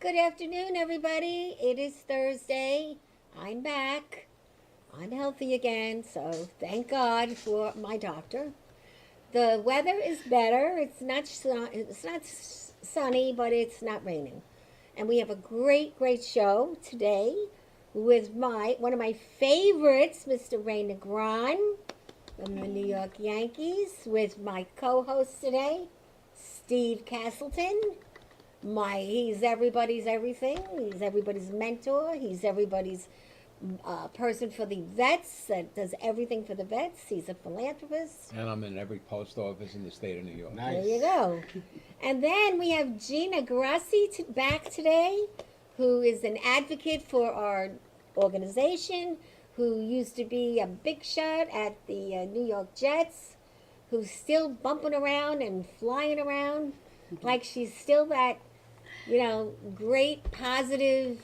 Good afternoon, everybody. It is Thursday. I'm back. I'm healthy again, so thank God for my doctor. The weather is better. It's not sunny, but it's not raining. And we have a great show today with one of my favorites, Mr. Ray NEGRON from the New York Yankees, with my co-host today, Steve Castleton. He's everybody's everything. He's everybody's mentor. He's everybody's person for the vets that does everything for the vets. He's a philanthropist. And I'm in every post office in the state of New York. Nice. There you go. And then we have GINA GRASSI back today, who is an advocate for our organization, who used to be a big shot at the New York Jets, who's still bumping around and flying around like she's still that, great, positive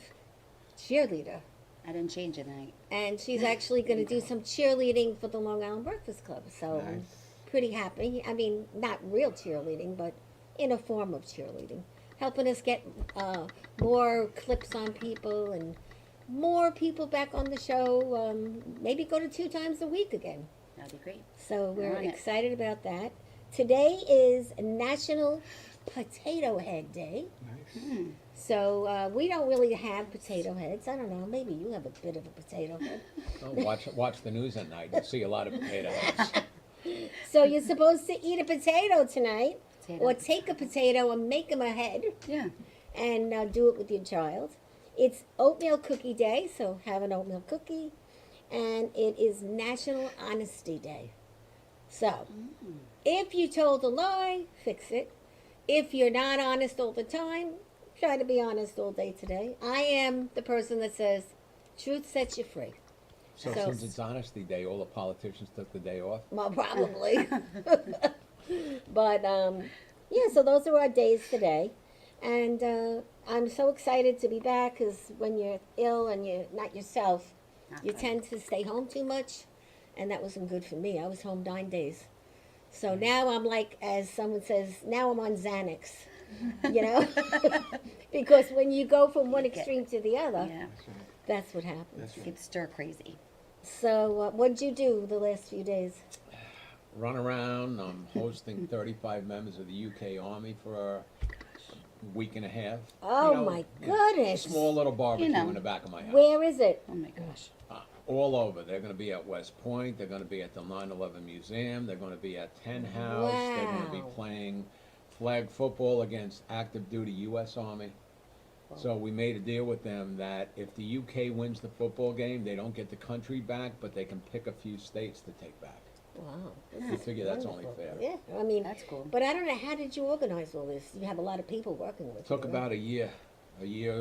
cheerleader. I didn't change it tonight. And she's actually going to do some cheerleading for the Long Island Breakfast Club. So Nice. I'm pretty happy. I mean, not real cheerleading, but in a form of cheerleading. Helping us get more clips on people and more people back on the show. Maybe go to 2 times a week again. That'd be great. So we're excited about that. Today is National Potato Head Day. Nice. So we don't really have potato heads. I don't know. Maybe you have a bit of a potato head. Oh, watch the news at night. You'll see a lot of potato heads. So you're supposed to eat a potato tonight, Potato. or take a potato and make him a head, Yeah. and do it with your child. It's oatmeal cookie day, so have an oatmeal cookie. And it is National Honesty Day. So if you told a lie, fix it. If you're not honest all the time, try to be honest all day today. I am the person that says, truth sets you free. So since it's Honesty Day, all the politicians took the day off? Well, probably. But, yeah, so those are our days today. And I'm so excited to be back because when you're ill and you're not yourself, you tend to stay home too much. And that wasn't good for me. I was home 9 days. So now I'm like, as someone says, now I'm on Xanax, because when you go from one extreme to the other, Yeah. that's what happens. Get stir crazy. So what'd you do the last few days? Run around. I'm hosting 35 members of the UK Army for a week and a half. Oh, my goodness. Small little barbecue You know. in the back of my house. Where is it? Oh my gosh. All over. They're going to be at West Point. They're going to be at the 9/11 Museum. They're going to be at Ten House. They're going to be Wow. playing flag football against active duty U.S. Army. So we made a deal with them that if the UK wins the football game, they don't get the country back, but they can pick a few states to take back. Wow. We figure that's only fair. Yeah, I mean, That's cool. but I don't know, how did you organize all this? You have a lot of people working with Took you. about a year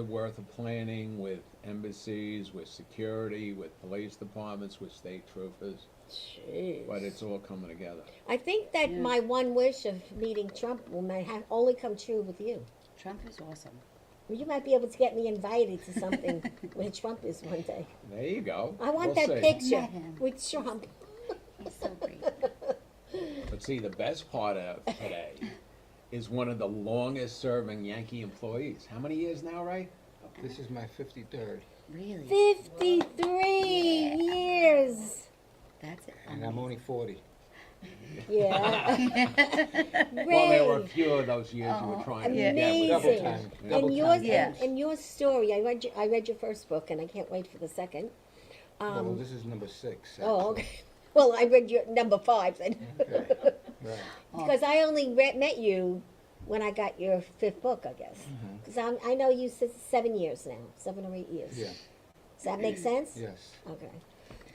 worth of planning with embassies, with security, with police departments, with state troopers. Jeez. But it's all coming together. I think that my one wish of meeting Trump will only come true with you. Trump is awesome. You might be able to get me invited to something where Trump is one day. There you go. I want We'll that see. picture Met him. with Trump. He's so great. But see, the best part of today is one of the longest serving Yankee employees. How many years now, Ray? This is my 53rd, Really? 53 years. That's it. and I'm only 40. Yeah. Well, there were a Ray, few of those years you were trying to Yeah. get with Double amazing. time. And Double yours, time. Yeah. and your story, I read your first book, and I can't wait for the second. Well, this is number 6. Oh, actually. okay. Well, I read your number 5 then. Okay. Right. Because I only met you when I got your 5th book, I guess. Because I know you 7 years now, 7 or 8 years. Yeah. Does that make sense? Yes. Okay.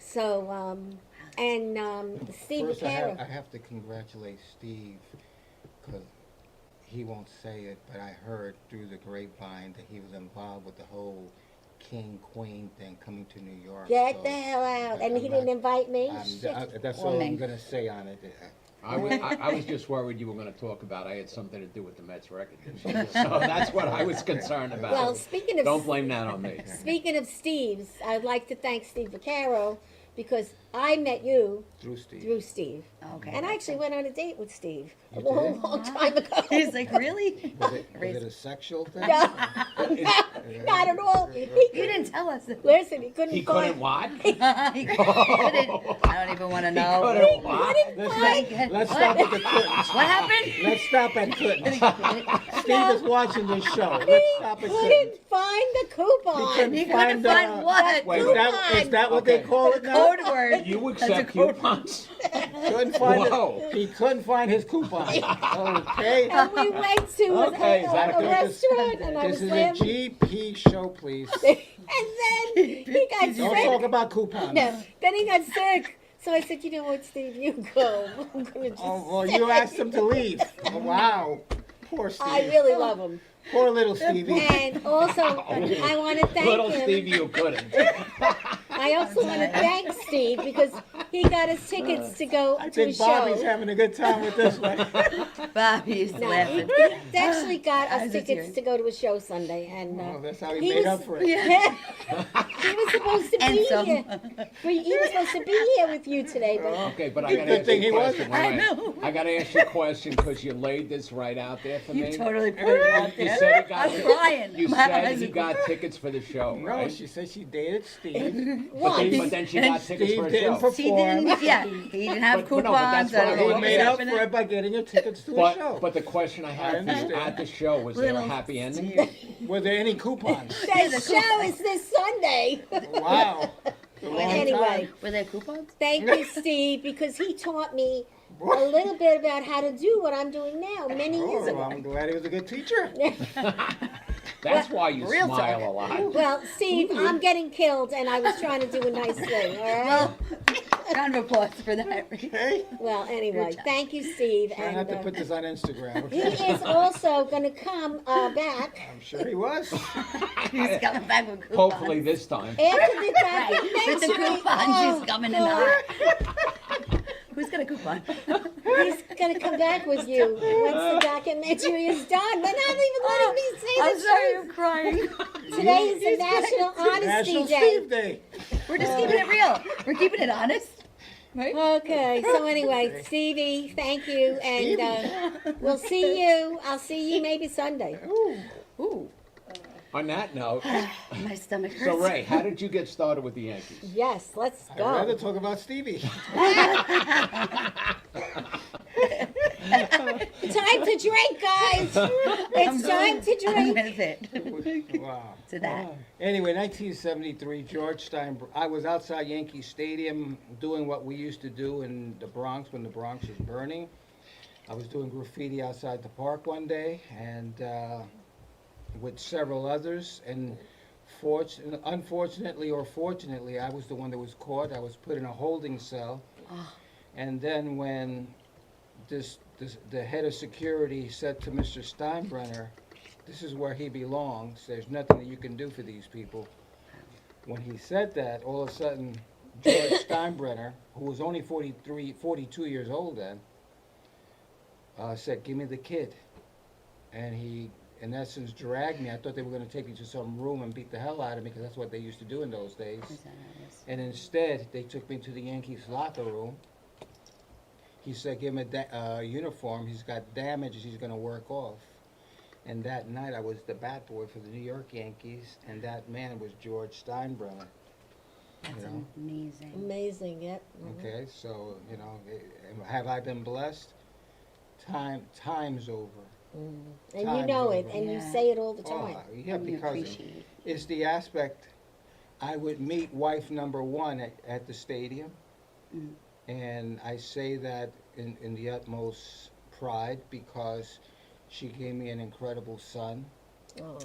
So, Steve First, I Castleton. have to congratulate Steve, because he won't say it, but I heard through the grapevine that he was involved with the whole king-queen thing coming to New York. Get so the hell out. And he I'm didn't not- invite me? that's all Woman. I'm going to say on it. I was just worried you were going to talk about I had something to do with the Mets record. So that's what I was concerned about. Well, speaking of Don't blame that on me. Speaking of Steve's, I'd like to thank Steve Vaccaro because I met you Through Steve. through Steve. Okay. And I actually went on a date with Steve a You long, did? long time ago. He's like, really? Was it a sexual thing? No, not at all. You didn't tell us. Listen, he couldn't He find. couldn't what? He couldn't. I don't even want to know. couldn't what? Let's stop at the couldn't. What happened? Let's stop at couldn't. Steve is watching this show. He Let's stop at couldn't. couldn't find the coupon. couldn't You couldn't find what? Wait, Is that what they Okay. call it now? Code word. You That's a accept code word. coupons? Couldn't find Whoa. it. He couldn't find his coupon. Okay. And we went to Okay, is that a good? restaurant, and I This was is a there. GP show, please. And then he got Don't talk sick. about coupons. No, then he got sick. So I said, you know what, Steve, you go. I'm gonna just Oh, well, stay. you asked him to leave. Oh, wow. Poor Steve. I really love him. Poor little Stevie. And also, I want to thank Little him. Stevie, you couldn't. I also want to thank Steve because he got us tickets to go I to a think Bobby's show. having a good time with this one. Bobby's No, he laughing. he actually got Eyes us are tickets tearing. to go to a show Sunday, and Oh, that's how he he made was- up for it. yeah, he was supposed to And be some. here. He was supposed to be here with you today, but Okay, but I gotta Good ask thing you he a question. wasn't. Wait, I wait. know. I gotta ask you a question because you laid this right out there for You me. totally put it out You there. said he got I'm crying. You My said eyes he are- got tickets for the show, No, right? she said she dated Steve. But then she got tickets Steve for a didn't show. She didn't, yeah, he didn't have But no, but that's coupons. what I don't I know He what was made up happening. for it by getting her tickets to a show. But the question I I had for you understand. at the show was there a Little happy ending? Steve. Were there any coupons? the show is this Sunday. Wow. The wrong Anyway, time. Were there coupons? thank you, Steve, because he taught me a little bit about how to do what I'm doing now many years Oh, ago. I'm glad he was a good teacher. That's why you Real smile talk. a lot. Well, Steve, I'm getting killed, and I was trying to do a nice thing, all right? Well, round of applause for that. Okay? Well, anyway, thank you, Steve. Try And not to put this on Instagram. he Okay? is also going to come back I'm sure he was. He's coming back with coupons. Hopefully this time. after the Right. With the documentary. coupons, he's coming in God. hot. Who's got a coupon? He's going to come back with you once the documentary is done. They're not even letting me say I'm the sorry, truth. I'm crying. Today is the National Honesty National Day. Steve Day. We're just keeping it real. We're keeping it honest. Right? Okay, so anyway, Stevie, thank you, and we'll see you. I'll see you maybe Sunday. Ooh, On that note, my stomach hurts. so Ray, how did you get started with the Yankees? Yes, let's I'd rather go. talk about Stevie. Time to drink, guys. It's time to I'm drink. with it. Wow. To that. Anyway, 1973, George Steinbrenner. I was outside Yankee Stadium doing what we used to do in the Bronx when the Bronx was burning. I was doing graffiti outside the park one day, and with several others. And unfortunately or fortunately, I was the one that was caught. I was put in a holding cell. And then when the head of security said to Mr. Steinbrenner, "This is where he belongs. There's nothing that you can do for these people." When he said that, all of a sudden, George Steinbrenner, who was only 42 years old then, said, "Give me the kid." And he, in essence, dragged me. I thought they were going to take me to some room and beat the hell out of me, because that's what they used to do in those days. And instead, they took me to the Yankees locker room. He said, "Give him a uniform. He's got damages he's going to work off." And that night, I was the bat boy for the New York Yankees, and that man was George Steinbrenner. That's You know? amazing. Amazing, yep. Okay, so, you know, have I been blessed? Time's over. And you Time's know it, over. and you Yeah. say it all the Oh, time. yeah, And you because appreciate it. it's the aspect. I would meet wife number one at the stadium, Mm. and I say that in the utmost pride, because she gave me an incredible son Oh.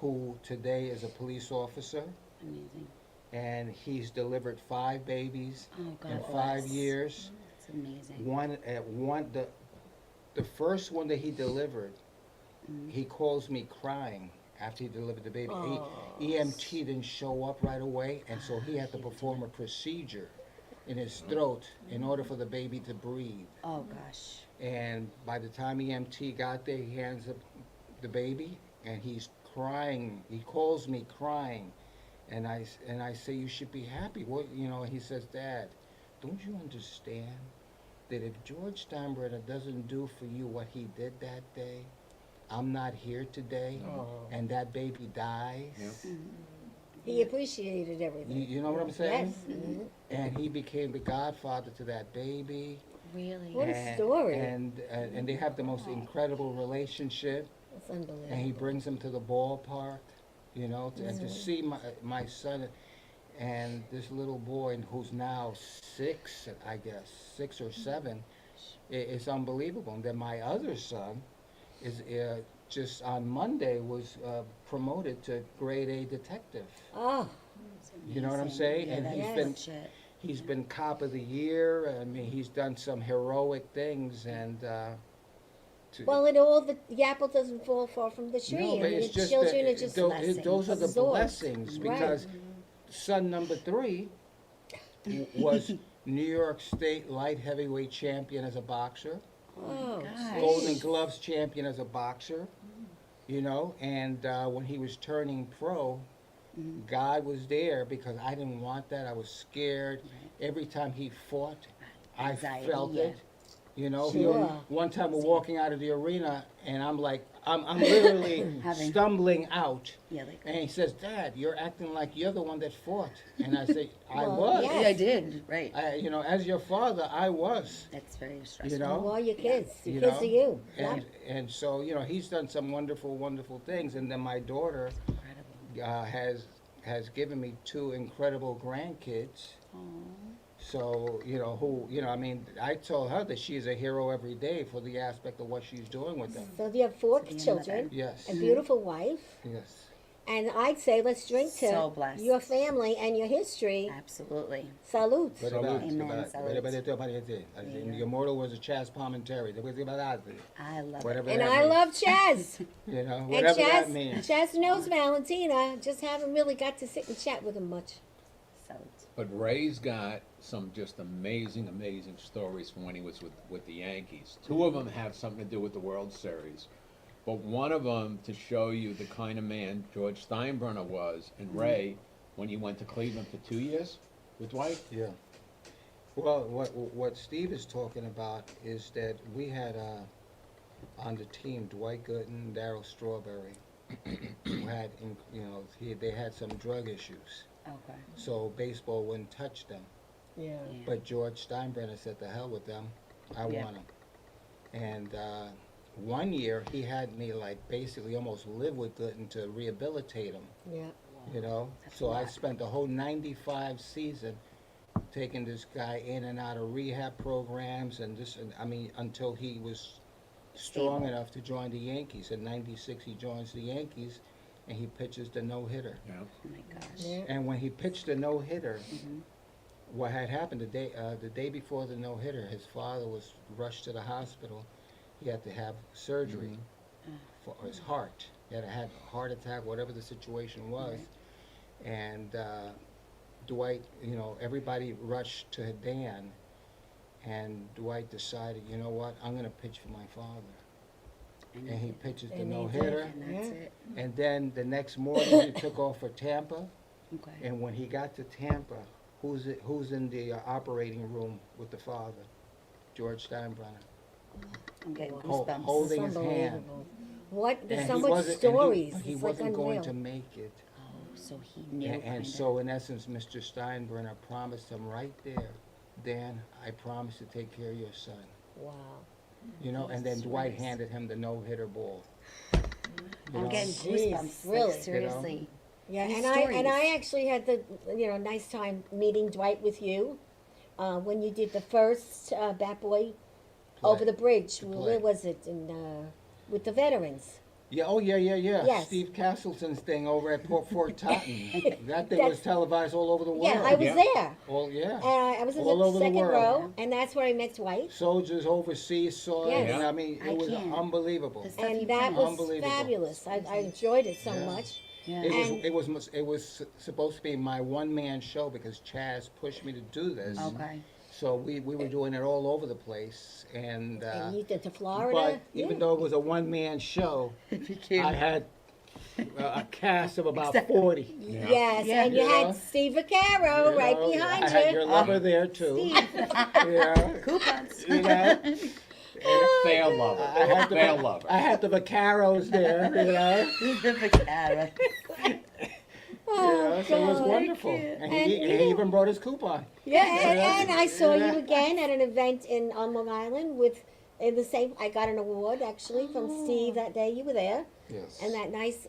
who today is a police officer, Amazing. and he's delivered 5 babies Oh, God in bless. 5 years. That's amazing. The first one that he delivered, Mm. he calls me crying after he delivered the baby. Oh. EMT didn't show up right away, and so he had to perform a procedure in his throat in order for the baby to breathe. Oh, gosh. And by the time EMT got there, he hands up the baby, and he's crying. He calls me crying, And I say, you should be happy. What, you know, he says, Dad, don't you understand that if George Steinbrenner doesn't do for you what he did that day, I'm not here today, and that baby dies. Yeah. He appreciated everything. You know what I'm saying? Yes. Mhm. And he became the godfather to that baby. Really? What a story. And they have the most incredible relationship. It's unbelievable. And he brings him to the ballpark, you know, and to see my son and this little boy who's now 6, I guess, 6 or 7, it's unbelievable. And then my other son is just on Monday was promoted to grade A detective. Oh, You know what I'm saying? Yeah, And that he's is been legit. he's been cop of the year. I mean, he's done some heroic things and. well, the apple doesn't fall far from the tree. No, I but mean, it's the just children that are just those are the absorbed. blessings Right. because son number 3 was New York State light heavyweight champion as a boxer, Oh, Gosh. Golden Gloves champion as a boxer, you know, and when he was turning pro, God was there because I didn't want that. I was scared. Every time he fought, I Anxiety, felt yeah. it. You know, Sure. one time we're walking out of the arena and I'm like, I'm literally Having- stumbling out. Yeah, like, And he says, Dad, you're acting like you're the one that fought. And I say, I Well, was. yeah. yeah, I did, right. You know, as your father, I was. That's very stressful. You know? well, your kids. You Your kids know? are you. Yeah. And so, you know, he's done some wonderful, wonderful things. And then my daughter Incredible. has given me 2 incredible grandkids. Aw. So, you know, I mean, I told her that she's a hero every day for the aspect of what she's doing with them. So you have 4 To be in the children, bed. Yes, a beautiful wife, yes. and I'd say let's drink to So blessed. your family and your history. Absolutely. Salute. Amen. Salute. Your motto was a Chaz Palminteri. I love Whatever And that I means. love Chaz. You know, And whatever that Chaz, means. Chaz knows Valentina. Just haven't really got to sit and chat with him much. it. Salute. But Ray's got some just amazing, amazing stories from when he was with the Yankees. 2 of them have something to do with the World Series. But one of them to show you the kind of man George Steinbrenner was, and Ray, when he went to Cleveland for 2 years with Dwight. Yeah. Well, what Steve is talking about is that we had on the team Dwight Gooden, Darryl Strawberry, who had, they had some drug issues. Okay. So baseball wouldn't touch them. Yeah. Yeah. But George Steinbrenner said, "The hell with them, I Yeah. want them." And one year he had me like basically almost live with Gooden to rehabilitate him. Yeah. You know, That's so a I lot. spent the whole '95 season taking this guy in and out of rehab programs, and until he was strong Stable. enough to join the Yankees. In '96, he joins the Yankees, and he pitches the no-hitter. Yeah. Oh my gosh. Yeah. And when he pitched the no-hitter, Mhm. what had happened the day before the no-hitter, his father was rushed to the hospital. He had to have surgery for his heart. He had a heart attack, whatever the situation was. And Dwight, everybody rushed to Dan, and Dwight decided, you know what, I'm going to pitch for my father. And he pitches the And he no-hitter. And that's Yeah. it. And then the next morning, he took off for Tampa. Okay. And when he got to Tampa, who's in the operating room with the father? George Steinbrenner. I'm getting Hol- goosebumps. holding It's his hand. unbelievable. What? There's And so he much wasn't- stories. He It's like wasn't going to unreal. make it. Oh, so he knew. And kinda. so, in essence, Mr. Steinbrenner promised him right there, Dan, I promise to take care of your son. Wow. You know, and then That's Dwight nice. handed him the no-hitter ball. You I'm know? getting Jeez, goosebumps. really? Like, seriously. Yeah, These and I stories. actually had the nice time meeting Dwight with you when you did the first Bat Boy over the bridge. To Where play. was it? With the veterans. Yeah, oh, yeah. Yes. Steve Castleton's thing over at Fort Totten. That thing was That's- televised all over the world. Yeah, I was Yeah. there. Oh, yeah. And I was in All the over the second world. row, and that's where I met Dwight. Soldiers overseas saw it. Yes. And I mean, I it was can't. unbelievable. The stuff you And that found. was Unbelievable. fabulous. I enjoyed it so Yeah. much. Yeah. It was supposed to be my one-man show because Chaz pushed me to do this. Okay. So we were doing it all over the place, and And you did to Florida. but even Yeah. though it was a one-man show, It became. I had a cast of about Except- 40. Yeah. Yes, Yeah. and you You had know? Steve Vaccaro You right know, behind I had your you. lover there too. Steve. Yeah. Coupons. You know? And Fair lover. I had the Fair lover. I had the Vaccaros there, you know. The Vaccaro. Oh, So it was God. wonderful. cute. And And he even brought his coupon. Yeah, and I saw Yeah. you again at an event on Long Island with in the same. I got an award actually from Steve that day. You were there, Yes. and that nice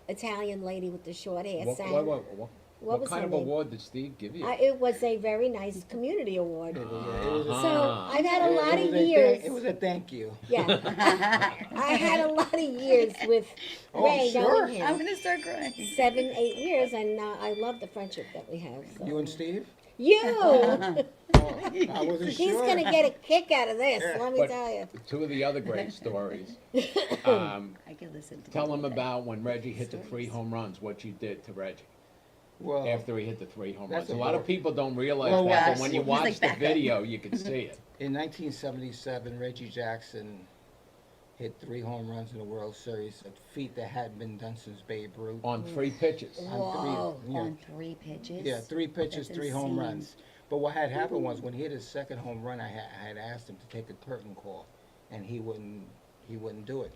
Italian lady with the short hair What, sang. what was kind her of name? award did Steve give you? It was a very nice community award. It was a- So I've had a lot it of was a years. it was a thank you. Yeah, I had a lot of years with Oh, I'm Ray, sure. knowing I'm him. gonna start crying. 7, 8 years, and I love the friendship that we have. So. You and Steve? You! Oh, I wasn't He's sure. gonna get a kick out of this. Let me But tell you. two of the other great stories. I could listen to Tell them him all day. about when Reggie hit the 3 home runs, what you did to Reggie Well, after he hit the 3 home That's runs. A a lot of book. people don't realize Well, that, yes. but when you He's like watch the backup. video, you can see it. in 1977, Reggie Jackson hit 3 home runs in the World Series, a feat that hadn't been done since Babe Ruth. On 3 pitches. On Whoa. three, yeah, On 3 pitches. yeah, 3 pitches, That's 3 home insane. runs. But what had happened was when he hit his second home run, I had asked him to take a curtain call, and he wouldn't do it.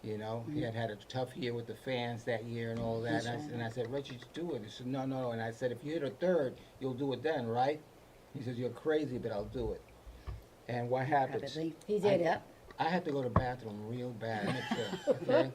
You know, he had a tough year with the fans that year and all that. And I said, Reggie, do it. He said, no. And I said, if you hit a third, you'll do it then, right? He says, you're crazy, but I'll do it. And what happens? Rapidly. He did it. Yep. I had to go to the bathroom real bad. Okay?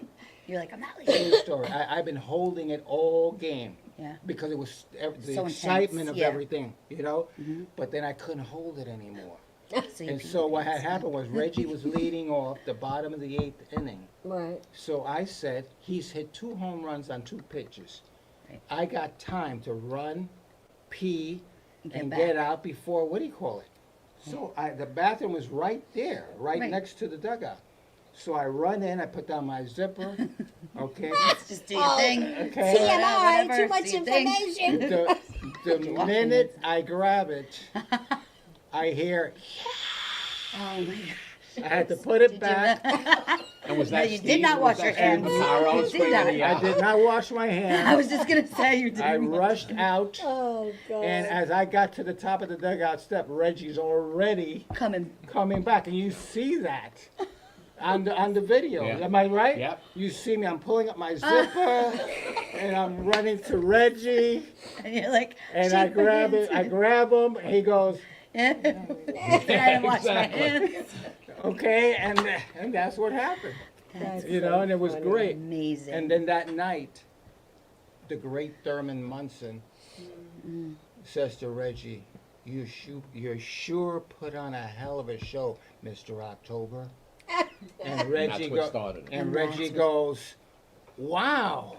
You're like, I'm not leaving. True story. I've been holding it all game Yeah. because it was the So intense, excitement of yeah. everything, you know? Mhm. But then I couldn't hold it anymore. So you And peed so what your had pants. happened was Reggie was leading off the bottom of the 8th inning. Right. So I said, he's hit 2 home runs on 2 pitches. Right. I got time to run, pee, And get and back. get out before, what do you call it? So the bathroom was right there, right Right. next to the dugout. So I run in, I put down my zipper, okay? Let's just do your thing. Okay. TMI, Whatever, too much do your thing. information. The minute I grab it, I hear, Oh my God. I had to put it Did you back. And was No, that you Steve? did not Was wash that your Steve hands. Vaccaro You did screaming not. you I out? did not wash my I hands. was just gonna say you didn't. I rushed out, Oh, God. and as I got to the top of the dugout step, Reggie's already coming. coming back, and you see that on the video. Yeah. Am I right? Yep. You see me. I'm pulling up my zipper, and I'm running to Reggie, And you're like, and "Shake I my grab hands." it. I grab him. He goes, I didn't wash my Exactly. hands. okay, and that's what happened. That's You know, and it was funny. great. Amazing. And then that night, the great Thurman Munson says to Reggie, "You sure put on a hell of a show, Mr. October." And Reggie that's what started it. and And Reggie that's goes, "Wow,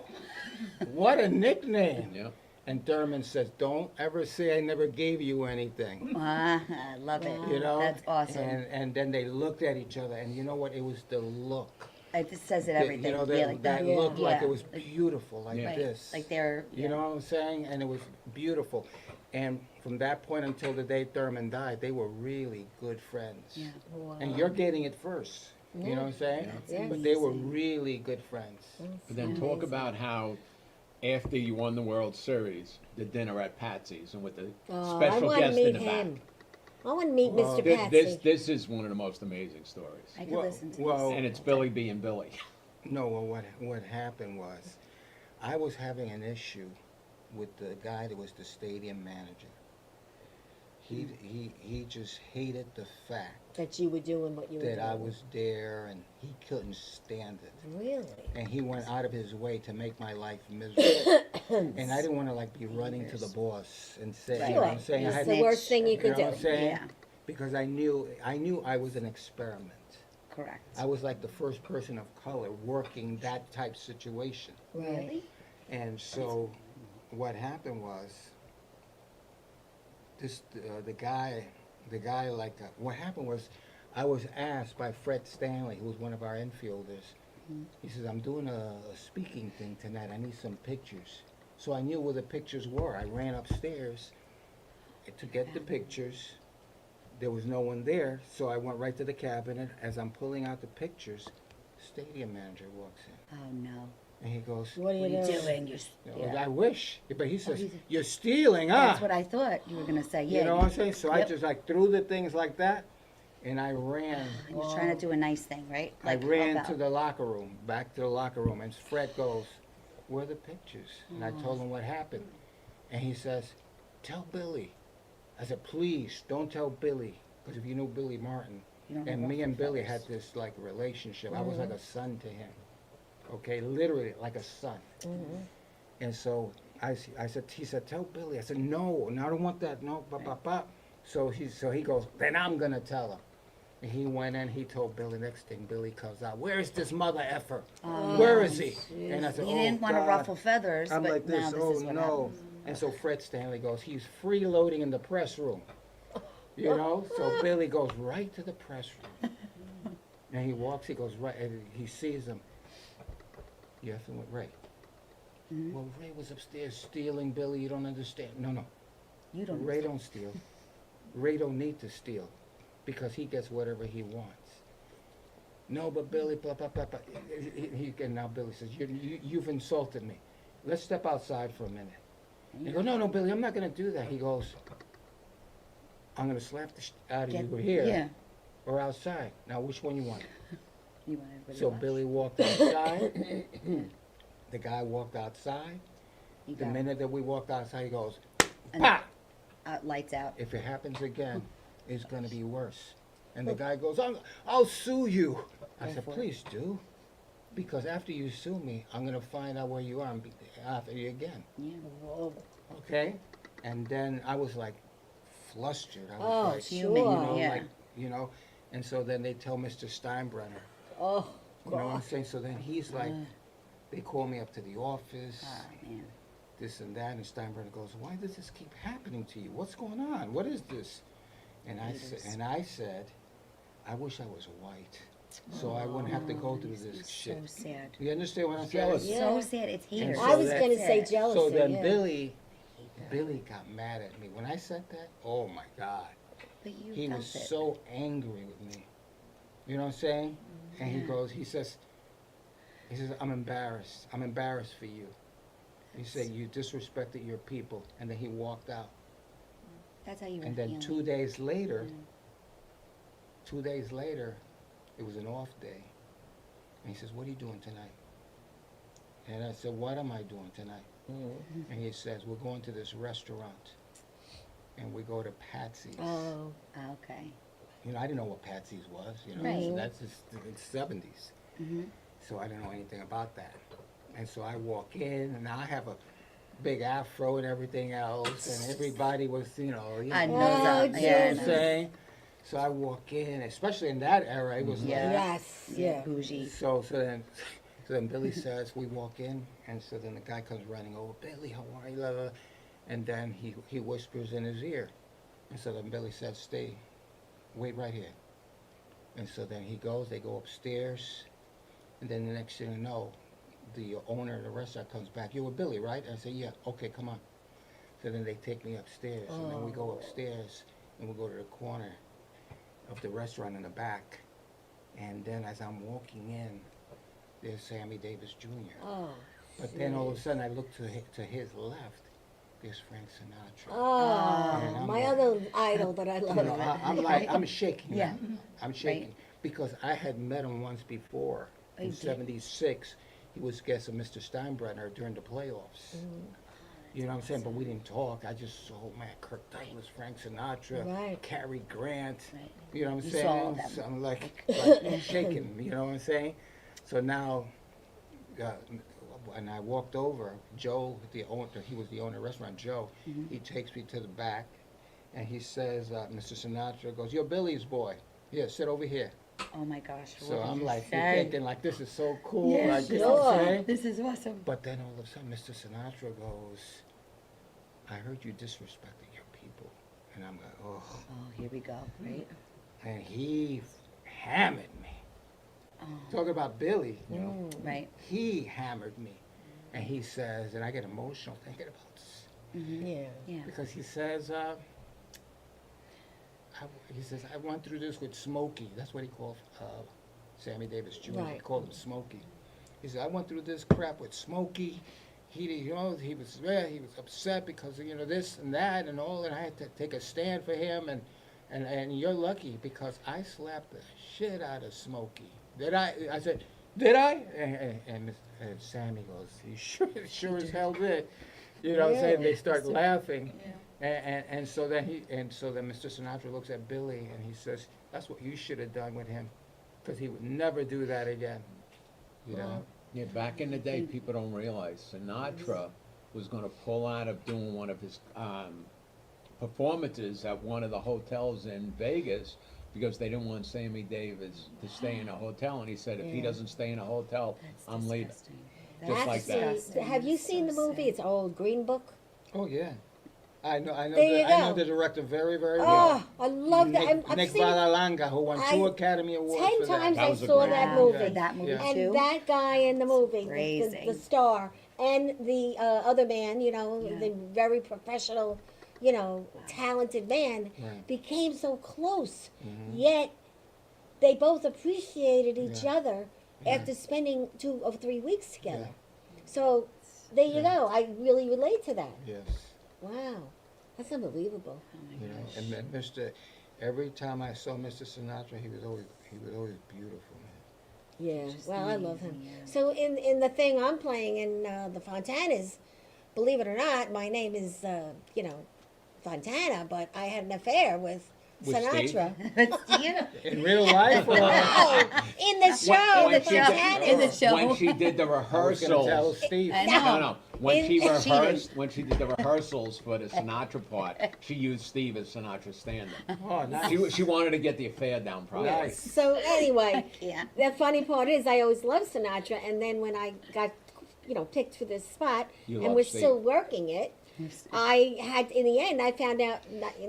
what a nickname!" Yeah. And Thurman says, "Don't ever say I never gave you anything." I love it. You know, That's awesome. And then they looked at each other, and you know what? It was the look. It just says it The- everything. You know, yeah, that, like that Yeah. looked like Yeah. it was beautiful, like Yeah. Right. this. Like they're. You know what I'm saying? And it was beautiful. And from that point until the day Thurman died, they were really good friends. Yeah. Wow. And you're getting it first. You know what I'm saying? Yeah. But they were really good friends. But then talk about how after you won the World Series, the dinner at Patsy's and with the Oh, I special want to guest in meet the him. back. I want to meet Well, Mr. This, Patsy. this is one of the most amazing stories. I could Well- listen to well- this. And it's Billy being Billy. No, well, what happened was, I was having an issue with the guy that was the stadium manager. He just hated the fact That you were doing what you were doing. that I was there, and he couldn't stand it. Really? And he went out of his way to make my life miserable. And I didn't want to like be running to the boss and say, you know what I'm Sure. saying? I It's had the to, worst thing you you could know do. what I'm saying? Yeah. Because I knew I was an experiment. Correct. I was like the first person of color working that type situation. Really? And so what happened was, the guy like, what happened was, I was asked by Fred Stanley, who was one of our infielders, he says, "I'm doing a speaking thing tonight, I need some pictures." So I knew where the pictures were. I ran upstairs to get the pictures. There was no one there, so I went right to the cabinet. As I'm pulling out the pictures, stadium manager walks in. Oh no. And he goes, What are What you are you doing? doing? You're, I wish. But he says, he's- you're stealing, That's huh? what I thought you were gonna say. Yeah. You know what I'm saying? So I Yep. just like threw the things like that, and I ran. And you're trying to do a nice thing, right? I Like, ran help to out. the locker room, back to the locker room, and Fred goes, where are the pictures? And I told him what happened. And he says, tell Billy. I said, please, don't tell Billy. Because if you knew Billy Martin, You don't and have me and ruffle Billy feathers. had this like relationship. I was like a son to him. Okay, literally like a son. And so I said, he said, tell Billy. I said, no, I don't want that. No, So he goes, then I'm gonna tell him. And he went in, he told Billy. Next thing, Billy comes out. Where's this mother effer? Where is he? And I said, He didn't want to God. ruffle feathers, I'm but like now this, this oh is what no. happens. And so Fred Stanley goes, he's freeloading in the press room. You know? So Billy goes right to the press room. And he walks, he goes right, and he sees him. You effing with Ray. Well, Ray was upstairs stealing, Billy, you don't understand. No. You don't. Ray don't steal. Ray don't need to steal because he gets whatever he wants. No, but Billy, blah, blah, blah, blah. And now Billy says, you've insulted me. Let's step outside for a minute. He goes, no, Billy, I'm not going to do that. He goes, I'm going to slap the out of you here Yeah. or outside. Now, which one you want? You want everybody to So watch. Billy walked outside. The guy walked outside. You The got it. minute that we walked outside, he goes, And- "Pah!" Lights out. If it happens again, it's going to be worse. And the guy goes, I'll sue you. I Go said, for it. please do. Because after you sue me, I'm going to find out where you are and be after you again. Yeah. Whoa. Okay? And then I was like flustered. I was Oh, like, sure. you know, Yeah. like, you know. And so then they tell Mr. Steinbrenner. Oh, You know what I'm God. saying? So then he's like, they call me up to the office. Ah, man. This and that, and Steinbrenner goes, why does this keep happening to you? What's going on? What is this? And I said, I wish I was white, so I wouldn't have to go through this shit. So sad. You understand what I'm Jealous. saying? Yeah. So sad. It's haters. And I was that- going to say That's it. jealousy. So then yeah. Billy got mad at me. When I said that, oh my God. But you He felt was it. so angry with me. You know what I'm saying? And he says, I'm embarrassed. I'm embarrassed for you. He said, you disrespected your people. And then he walked out. That's how you were And then feeling. 2 days later, it was an off day. And he says, what are you doing tonight? And I said, what am I doing tonight? And he says, we're going to this restaurant. And we go to Patsy's. Oh, Okay. You know, I didn't know what Patsy's was, you know. Right. So that's just in the 70s. Mhm. So I didn't know anything about that. And so I walk in, and I have a big afro and everything else, and everybody was, you know. I know Oh, that. You know Yeah, what I I'm know. saying? So I walk in, especially in that era, it was Yeah. yes. Yeah. Bougie. like, so then Billy says, we walk in, and so then the guy comes running over, Billy, how are you? Blah, blah, blah. And then he whispers in his ear. And so then Billy says, wait right here. And so then he goes, they go upstairs, and then the next thing you know, the owner of the restaurant comes back. You were Billy, right? I say, yeah, okay, come on. So then they take me upstairs, and then we go upstairs, and we go to the corner of the restaurant in the back. And then as I'm walking in, there's Sammy Davis Jr. Oh, But then all of a sudden I look to his left, there's Frank Sinatra. oh, I'm my like- other idol that I You love. know, I'm like, I'm shaking. Yeah. I'm shaking. Because I had met him once before, Oh, in you did? '76. He was guest of Mr. Steinbrenner during the playoffs. You know what I'm saying? But we didn't talk. I just saw, man, Kirk Douglas, Frank Sinatra, Right. Cary Grant. Right. You know what I'm You saying? saw all them. So I'm like shaking, you know what I'm saying? So now, and I walked over, Joe, the owner, he was the owner of the restaurant, Joe, he takes me to the back, and he says, Mr. Sinatra goes, you're Billy's boy. Here, sit over here. Oh my gosh. So what did I'm you like, say? thinking like, this is so cool. Yeah, like, you know what sure. I'm saying? This is awesome. But then all of a sudden, Mr. Sinatra goes, I heard you disrespected your people. And I'm like, oh. Oh, here we go. Right. And he hammered me. Oh, Talking about Billy, you know. right. He hammered me. And he says, and I get emotional thinking about this. Yeah. Yeah. Because he says, I went through this with Smokey. That's what he called Sammy Davis Jr. He Right. called him Smokey. He said, I went through this crap with Smokey. He was upset because of, this and that and all, and I had to take a stand for him, and you're lucky because I slapped the shit out of Smokey. Did I? I said, did I? And Sammy goes, he sure as hell did. You know what I'm saying? They start laughing. And so then Mr. Sinatra looks at Billy and he says, that's what you should have done with him, because he would never do that again. You know? Yeah, back in the day, people don't realize Sinatra was going to pull out of doing one of his performances at one of the hotels in Vegas because they didn't want Sammy Davis to stay in a hotel, and he said, if he doesn't stay in a hotel, I'm leaving. Just like that. Have you seen the movie? It's old Green Book. Oh yeah, I know. I There you know go. the director very, very Oh, well. I love that. I've Nick seen it Vallalanga, who won 2 Academy Awards 10 for that. times. That I was a saw great that Wow, movie. for that movie Yeah. And too. that guy in the movie, the Crazy. star, and the other man, the very professional, talented man, Right. became so close. Yet they both appreciated each Yeah. other Yeah. after spending 2 or 3 weeks together. So there you go. I really relate to that. Yes. Wow, that's unbelievable. You know, and then every time I saw Mr. Sinatra, he was always beautiful, man. Yeah, Just well, I love him. amazing, yeah. So in the thing I'm playing in the Fontanas, believe it or not, my name is Fontana, but I had an affair with With Sinatra. Yeah. In real life, or No, in the show, When the she did- Fontanas. In the show. When she did the I was gonna tell rehearsals. Steve. I No, know. no. When In- she cheating. rehearsed, when she did the rehearsals for the Sinatra part, she used Steve as Sinatra's stand-in. Oh, nice. She wanted to get the affair down properly. Nice. So anyway, Yeah. the funny part is I always loved Sinatra, and then when I got, picked for this spot, You and loved we're Steve. still working it, I had, in the end, I found out,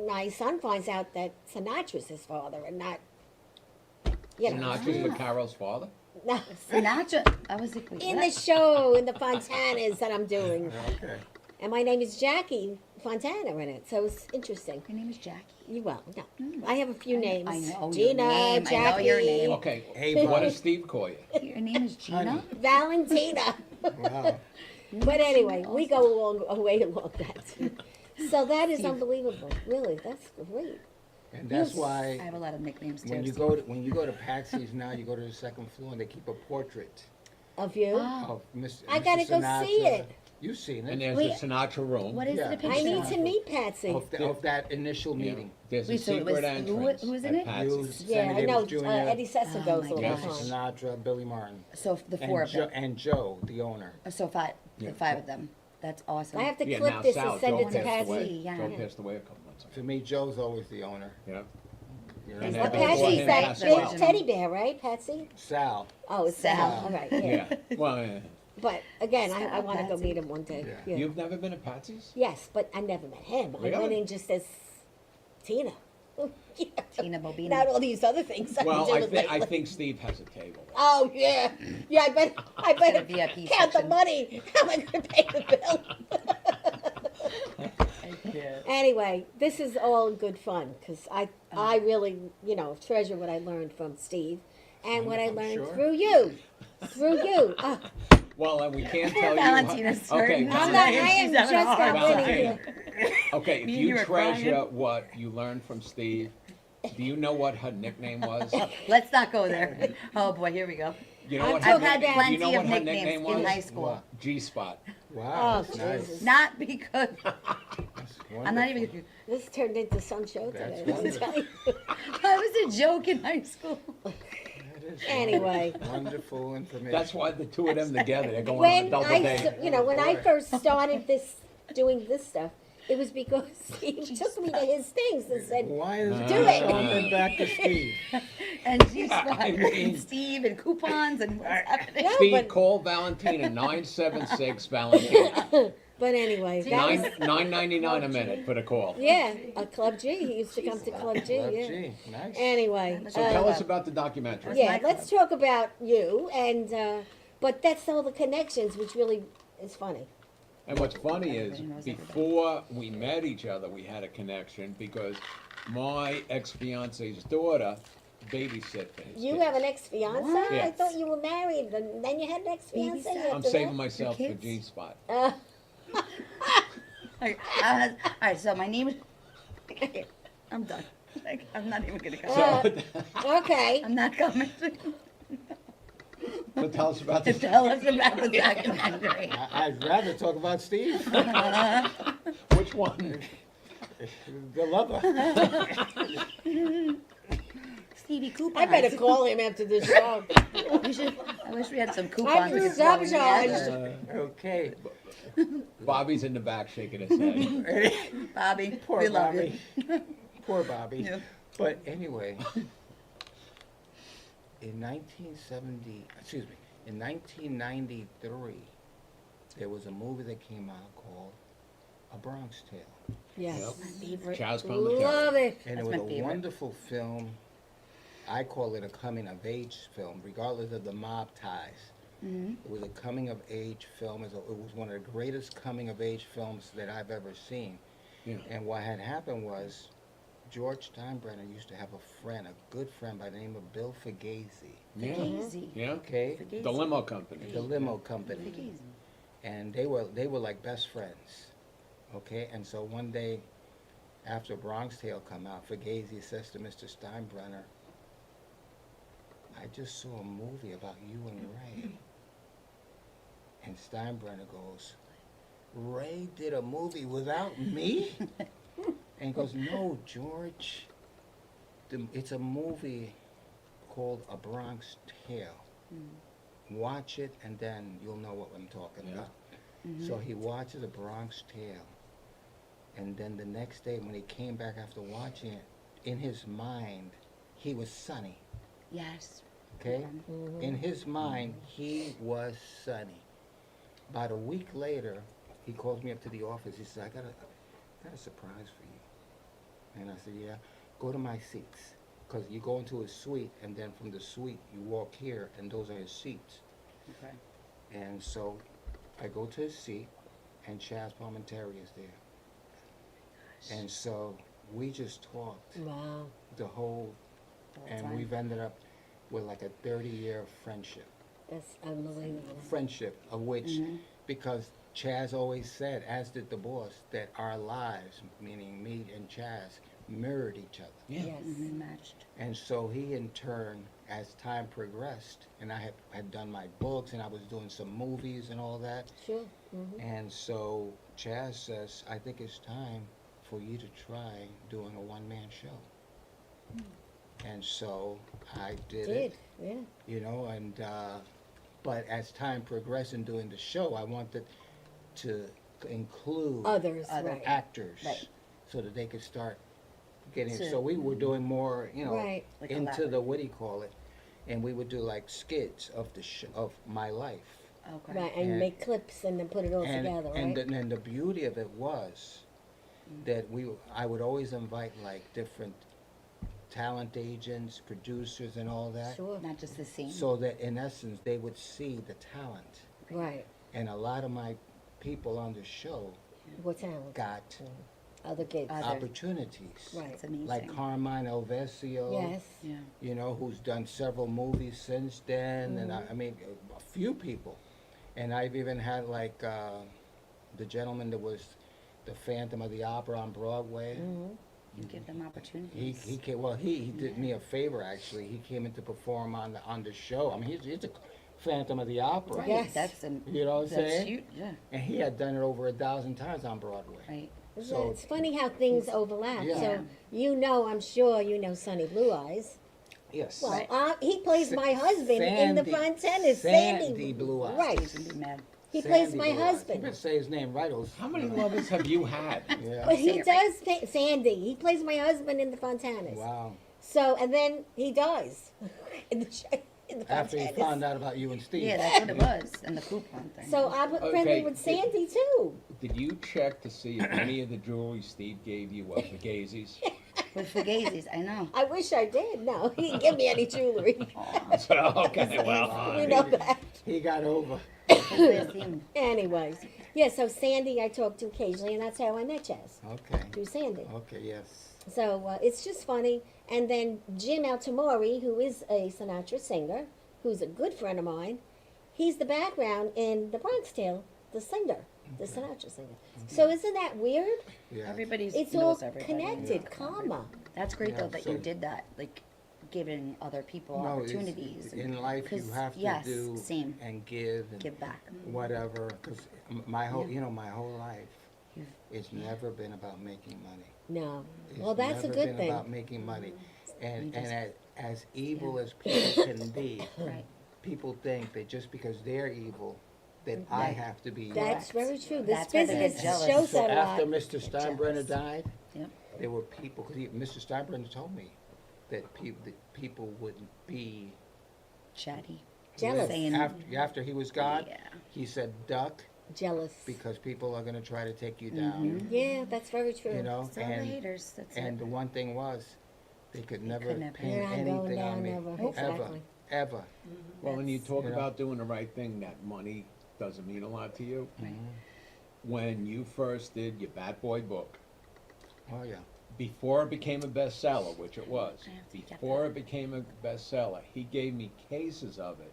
my son finds out that Sinatra's his father and not, Sinatra's with Carol's father? no. Sinatra. I was like, wait, In what? the show, in the Fontanas that I'm doing. Okay. And my name is Jackie Fontana in it, so it's interesting. Your name is Jackie. No. I have a few names. I know your Gina, name. Jackie, I know your name. Okay, Ava. what does Steve call you? Your name is Gina? Honey. Valentina. Wow. But anyway, we go way along that. So that is unbelievable. Really, that's great. And that's Yes. why I have a lot of nicknames too. when you go to Patsy's now, you go to the second floor and they keep a portrait Of you? Oh, of Mr. I gotta go Sinatra. see it. You've seen And it. there's Wait, the Sinatra room. what is Yeah. it a picture I need of? to meet Patsy. Of that initial Yeah. meeting. There's a Wait, so it was- secret who- entrance. who's in at it? Patsy's. You, Yeah, Sammy I know. Davis Jr., Eddie Sessa Oh goes my all the gosh. Mr. time. Sinatra, Billy Martin, So the four of them. and Joe, the owner. So five. Yeah. The five of them. That's awesome. I have to Yeah, clip now this Sal, and send Joe it to passed away. Patsy. Yeah. Joe passed away a couple months ago. To me, Joe's always the owner. Yeah. You know? And Well, then before Patsy's him that passed big away. teddy bear, right, Patsy? Sal. Oh, it's Sal. Sal. All right, yeah. Yeah, well, yeah. But again, I Sal, want to go Patsy. meet him one day. Yeah. Yeah. You've never been at Patsy's? Yes, but I never met him. I went Really? in just as Tina. Tina Bobina. Not all these other things I've Well, been I doing think lately. Steve has a table. Oh yeah, yeah. I better Got a VIP count the section. money. How am I going to pay the bill? Anyway, this is all good fun because I really treasure what I learned from Steve and what I I'm learned sure. through you. Oh, Well, and we can't tell you. Valentina's Okay, hurting. I'm not. I am She's having a just hard not winning Valentina. here. Okay, if Me and you you are treasure crying. what you learned from Steve, do you know what her nickname was? Let's not go there. Oh boy, here we go. You know I'm what so her I've had nickname? plenty You know of what her nicknames nickname in was? high school. What? G-spot. Wow, Oh, that's nice. Jesus. Not because That's I'm not wonderful. even. This turned into some show That's today. Let me tell you. I was a joke in high school. That is Anyway. wonderful information. That's why the two of them together, they're going on a When double I, date. when I boy. first started doing this stuff, it was because Steve took me to his things and said, Why is Do it it. coming back to Steve? And she's I mean- and Steve and coupons and what's happening. No, Steve, but- call Valentina, 976 Valentina. but anyway, that was, $9.99 a minute for the call. yeah, a Club G. He used to come to Club G, Club yeah. G, nice. Anyway, So tell us about the documentary. yeah, my club. let's talk about you and, but that's all the connections, which really is funny. And what's funny is, Everybody knows everybody. before we met each other, we had a connection because my ex-fiance's daughter babysit for his You kids. have an ex-fiance? What? I Yes. thought you were married, and then you had an ex-fiance Babysit? after I'm that? saving myself for kids? G-Spot. All right, so my name is. I'm done. Like, I'm not even gonna come. So, Okay. I'm not coming. so tell us about this. Tell us about the documentary. I'd rather talk about Steve, Which one? the lover. Stevie coupons. I better call him after the show. We should, I wish we had some I've coupons. been we could throw in sabotaged. together. Okay. Bobby's in the back shaking his head. Bobby, Poor we love Bobby. you. Poor Bobby. Yeah. But anyway, in 1993, there was a movie that came out called A Bronx Tale. Yes. Yep. My favorite. Chaz Love it. And That's it my was a favorite. wonderful film. I call it a coming of age film, regardless of the mob ties. Mhm. It was a coming of age film. It was one of the greatest coming of age films that I've ever seen. Yeah. And what had happened was, George Steinbrenner used to have a friend, a good friend by the name of Bill Fugazi. Yeah. Fugazi. Yeah. Okay, Fugazi. The limo company. the limo company, Fugazi. and they were like best friends. Okay, and so one day, after Bronx Tale come out, Fugazi says to Mr. Steinbrenner, "I just saw a movie about you and Ray." And Steinbrenner goes, "Ray did a movie without me?" And he goes, "No, George. It's a movie called A Bronx Tale. Watch it, and then you'll know what I'm talking Yeah. about." So he watches A Bronx Tale. And then the next day, when he came back after watching it, in his mind, he was Sonny. Yes. Okay? In his mind, he was Sonny. About a week later, he calls me up to the office. He says, I got a surprise for you. And I said, yeah, go to my seats. Because you go into his suite, and then from the suite, you walk here, and those are his seats. Okay. And so I go to his seat, and Chaz Palminteri is there. And so we just talked Wow. the whole, and time. we've ended up with like a 30-year friendship. That's unbelievable. Friendship of which, because Chaz always said, as did the boss, that our lives, meaning me and Chaz, mirrored each other. Yeah. Yes. Matched. And so he in turn, as time progressed, and I had done my books and I was doing some movies and all that, Sure. and so Chaz says, I think it's time for you to try doing a one-man show. And so I did it, Yeah. you know, and but as time progressed in doing the show, I wanted to include Others, Other right. actors Right. so that they could start getting, So- so we were doing more, you know, Right. Like into the, elaborate. what do you call it, and we would do like skits of the of my life. Okay. Right, and And- make clips and then put it all And, together, and, right? and the beauty of it was that I would always invite like different talent agents, producers and all that, Sure. Not just the same. so that in essence they would see the talent. Right. And a lot of my people on the show What talent? got Other kids. Other- opportunities. Right. It's amazing. Like Carmine Elvesio, Yes. Yeah. you know, who's done several movies since then, and I mean, a few people. And I've even had like the gentleman that was the Phantom of the Opera on Broadway. You give them opportunities. He came, well, he did me a favor actually. He came in to perform on the show. I mean, he's a Phantom of the Opera. Right. Yes. That's You know what I'm that's saying? huge. Yeah. And he had done it over 1,000 times on Broadway. Right. So- It's funny how things overlap. Yeah. So you know, I'm sure you know Sonny Blue Eyes. Yes. Well, he plays my husband in the Sandy- front tennis. Sandy Blue Eyes. Right. He's gonna be mad. He plays Sandy my Blue Eyes. You husband. better say his name right. How many lovers have you had? Yeah. But he Say it does Sandy. He plays my husband in the Fontanas. Wow. So and then he dies in the After he Fontanas. found out about you and Steve. Yeah, that's what it was. And the coupon thing. So I'm friendly Okay. with Sandy too. Did you check to see if any of the jewelry Steve gave you was Fugazi's? With Fugazis, I know. I wish I did. No, he didn't give me any jewelry. So, okay, well. You know that. He got over. His team. Anyways, yeah. So Sandy, I talk to occasionally, and that's how I met Chaz Okay. through Sandy. Okay, yes. So it's just funny. And then Jim Altamori, who is a Sinatra singer, who's a good friend of mine, he's the background in The Bronx Tale, the singer, the Sinatra singer. So isn't that weird? Yeah. Everybody's It's knows all everybody. connected, Yeah. comma. That's great Yeah, though that so- you did that, like giving other people No, it's- opportunities. in life you 'cause, have to yes, do same. and give and Give back. whatever, because my whole, Yeah. my whole life, You've- it's never been about making money. No. It's Well, that's a never good been thing. about making money. And, You just- as evil as people can be, Right. people think that just because they're evil, that I Right. have to be evil. That's very true. This That's why they get business jealous. shows So that a lot. after Mr. Steinbrenner jealous. died, Yep. there were people, because Mr. Steinbrenner told me that people wouldn't be Chatty. Jealous. Saying, after he was gone. Yeah. He said, duck, Jealous. because people are going to try to take you down. Yeah, that's very true. You know, So the haters, that's and the it. one thing was, they could never could never- pin You're not going anything down on me, ever. Nope. ever, Exactly. ever. Well, when you talk You know? about doing the right thing, that money doesn't mean a lot to you. Right. When you first did your Bat Boy book, Oh yeah. before it became a bestseller, which it was, I have to get before it became a bestseller, he gave me cases of it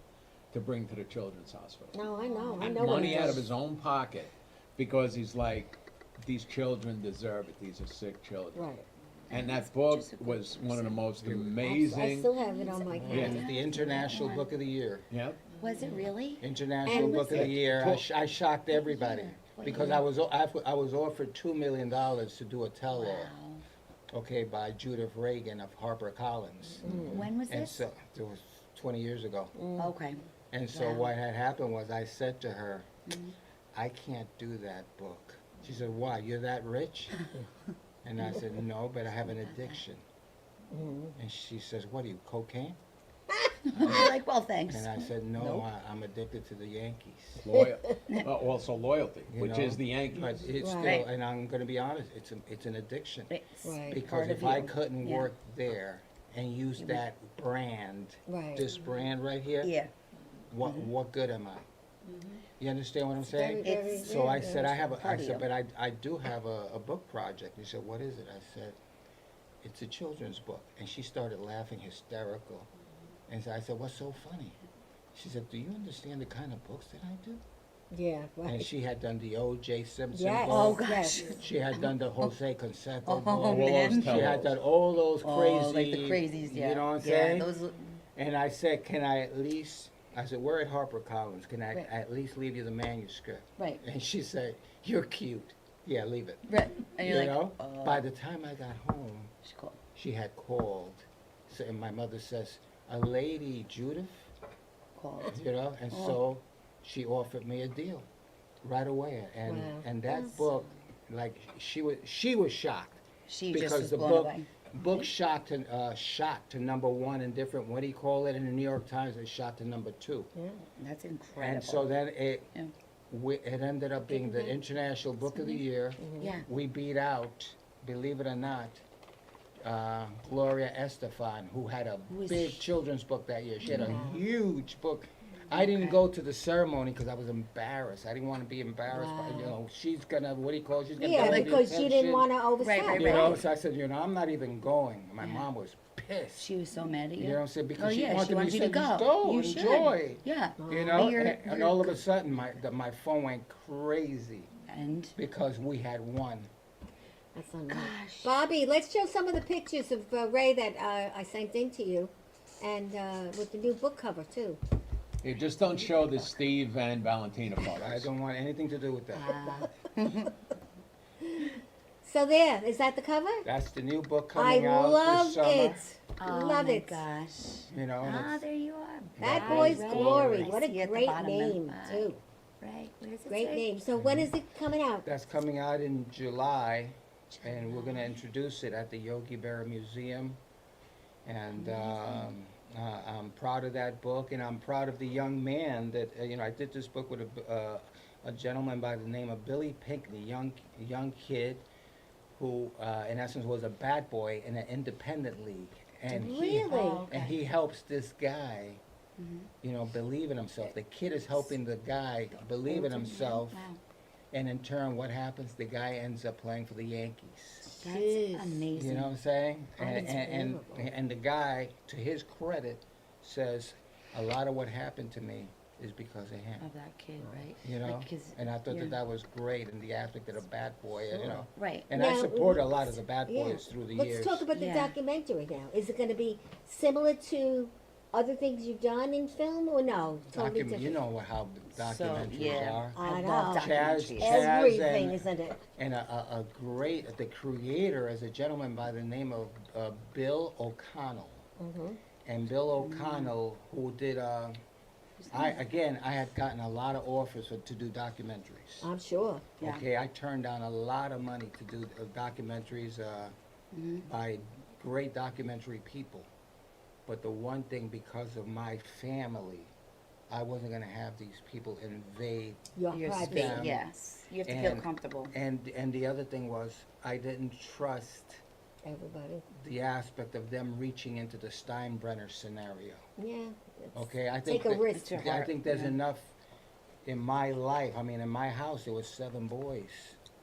to bring to the Children's Hospital. No, I know. I And know. what money it out is. of his own pocket, because he's like, these children deserve it, these are sick children. Right. And that book just a good was one of the most I amazing, still have it on my Yeah. It was the International Book of the Year. yep, Was it really? International And Book of the listen- Year. I shocked everybody What because year? I was offered $2 million to do a tell-all, Wow. okay, by Judith Reagan of HarperCollins. When was And this? so it was 20 years ago. Okay. And so Wow. what had happened was I said to her, I can't do that book. She said, why? You're that rich? And I said, no, but I have an addiction. And she says, what are you, cocaine? You're like, well, thanks. And I said, no, Nope. I'm addicted to the Yankees. loyal, also loyalty, You which know? is the Yankees. But it's Right. still, and I'm gonna be honest, it's an addiction. It's Right. Because part if of I you. couldn't Yeah. work there and use that brand, Right. this brand right here, Yeah. what good am I? You understand what I'm Very, saying? very, It's- So I very said, I have Part of you. but I do have a book project. He said, what is it? I said, it's a children's book. And she started laughing hysterical. And so I said, what's so funny? She said, do you understand the kind of books that I do? Yeah, And right. she had done the O.J. Simpson Yes. Oh, book. gosh. Yes. She had done the Jose Canseco Oh, book. man. She had done all those crazy, Oh, like the crazies, yeah. you know what I'm Yeah, saying? those, And I said, can I at least, I said, we're at HarperCollins, can I Right. at least leave you the manuscript? right, And she said, you're cute. Yeah, leave it. right. And You you're like, know, by the time I got home, she's cool. she had called. So, and my mother says, a lady, Judith, Cool. you know, and Oh. so she offered me a deal right away. And Wow. and that book, like she was shocked She just because was the blown book away. book shot to #1 in different, what do you call it, in the New York Times? It shot to #2. That's incredible. And so then Yeah. it ended up being the International Book of the Year. Yeah. We beat out, believe it or not, Gloria Estefan, who had a Who is big she? children's book that year. She had a huge book. I didn't go to the ceremony because I was embarrassed. I didn't want to be embarrassed. By, you know, she's gonna, what do you call it? She's gonna Yeah, get all the because she didn't attention. want to overstep. right, You know, right. so I said, you know, I'm not even going. My mom was pissed. She was so mad at you. You know what I'm saying? Because Oh, she yeah, wanted she wanted me you to to go. You enjoy. should. Yeah. You know, You're- and you're all of a sudden, my phone went crazy And because we had won. That's unreal. gosh. Bobby, let's show some of the pictures of Ray that I sent in to you, and with the new book cover too. You just don't show the Steve and Valentina I photos. don't want anything to do with that. So there, is that the cover? That's the new book I coming out love this summer. it. Oh Love my it. gosh. You know, and Ah, it's, there you are. Bad Right, Boys right. Glory. I What a see at the great bottom, name right. too. Right. Where does it Great say? name. So when is it coming out? that's coming out in July, and we're going to introduce it at the Yogi Berra Museum. And I'm proud of that book, and I'm proud of the young man that, you know, I did this book with a gentleman by the name of Billy Pinkney, young kid who, in essence, was a bad boy in an independent league. And he, Really? Oh, okay. and he helps this guy, you know, believe in himself. The kid is helping the guy believe in himself. Wow. And in turn, what happens? The guy ends up playing for the Yankees. That's Jeez. amazing. You know what I'm saying? That is And believable. and the guy, to his credit, says a lot of what happened to me is because of him. Of that kid, right? You know, Like, 'cause and I thought you're- that was great in the aspect of the bad boy, you know. Right. And I Now, support a lot of the bad Yeah. boys through the Let's years. talk about the Yeah. documentary now. Is it going to be similar to other things you've done in film, or no? Totally different. You know how documentaries yeah. are. I love know. documentaries. Everything, and- isn't it? And the creator is a gentleman by the name of Bill O'Connell. Mhm. And Bill O'Connell, who did, I had gotten a lot of offers to do documentaries. I'm sure. Yeah. Okay, I turned down a lot of money to do documentaries by great documentary people. But the one thing, because of my family, I wasn't gonna have these people invade. Your Your privacy. space, yes. You have to feel comfortable. And the other thing was, I didn't trust Everybody. the aspect of them reaching into the Steinbrenner scenario. Yeah. it's- Okay, I think Take a that- risk. It's your I heart, think there's yeah. enough in my life. I mean, in my house, there was 7 boys,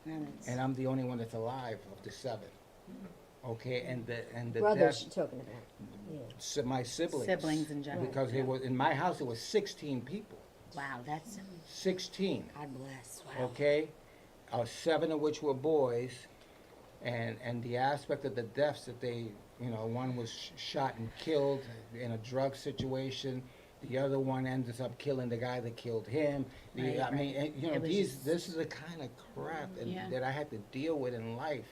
And it's- and I'm the only one that's alive of the 7. Okay, and the Brothers death, you're talking about. Yeah. my siblings. Siblings in general. Because yeah. it was in my house, it was 16 people. Wow, that's 16. God bless. Wow. Okay, 7 of which were boys, and the aspect of the deaths that they, you know, one was shot and killed in a drug situation. The other one ends up killing the guy that killed him. Right, I mean, and, you know, It was this is the kind of crap Yeah. that I had to deal with in life.